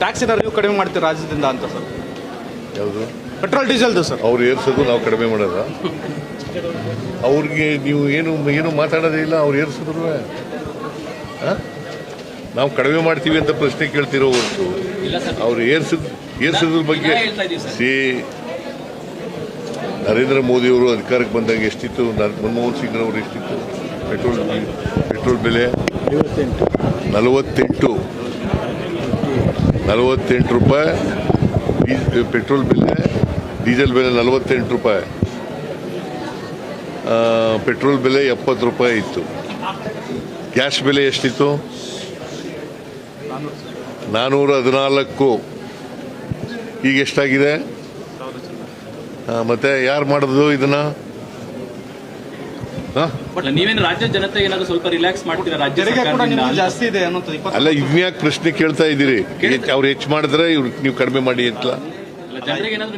ಟ್ಯಾಕ್ಸಿನ ನೀವು ಕಡಿಮೆ ಮಾಡ್ತೀವಿ ರಾಜ್ಯದಿಂದ ಅಂತ ಸರ್. ಯಾವುದು ಪೆಟ್ರೋಲ್ ಡೀಸೆಲ್ದು ಸರ್ ಅವ್ರು ಏರ್ಸೋದು ನಾವು ಕಡಿಮೆ ಮಾಡೋದ? ಅವ್ರಿಗೆ ನೀವು ಏನು ಮಾತಾಡೋದೇ ಇಲ್ಲ. ಅವ್ರು ಏರ್ಸಿದ್ರು ನಾವು ಕಡಿಮೆ ಮಾಡ್ತೀವಿ ಅಂತ ಪ್ರಶ್ನೆ ಕೇಳ್ತಿರೋ ಹೊರತು ಅವ್ರು ಏರ್ಸಿದ್ರ ಬಗ್ಗೆ ನರೇಂದ್ರ ಮೋದಿ ಅವರು ಅಧಿಕಾರಕ್ಕೆ ಬಂದಾಗ ಎಷ್ಟಿತ್ತು, ಮನಮೋಹನ್ ಸಿಂಗ್ ಅವರು ಎಷ್ಟಿತ್ತು ಪೆಟ್ರೋಲ್ ಬೆಲೆ? 48 ರೂಪಾಯಿ ಪೆಟ್ರೋಲ್ ಬೆಲೆ, ಡೀಸೆಲ್ ಬೆಲೆ 48 ರೂಪಾಯಿ, ಪೆಟ್ರೋಲ್ ಬೆಲೆ 70 ರೂಪಾಯಿ ಇತ್ತು. ಗ್ಯಾಸ್ ಬೆಲೆ ಎಷ್ಟಿತ್ತು? 414. ಈಗ ಎಷ್ಟಾಗಿದೆ? ಮತ್ತೆ ಯಾರು ಮಾಡೋದು ಇದನ್ನ? ನೀವೇನು ರಾಜ್ಯ ಜನತೆ ಏನಾದ್ರು ಸ್ವಲ್ಪ ರಿಲ್ಯಾಕ್ಸ್ ಮಾಡ್ತೀರಾ? ರಾಜ್ಯ ಜಾಸ್ತಿ ಇದೆ ಅಲ್ಲ, ಇದ್ನ್ಯಾಕೆ ಪ್ರಶ್ನೆ ಕೇಳ್ತಾ ಇದ್ದೀರಿ? ಅವ್ರು ಹೆಚ್ಚು ಮಾಡಿದ್ರೆ ನೀವು ಕಡಿಮೆ ಮಾಡಿ ಅಂತ. ಜನರಿಗೆ ಏನಾದ್ರು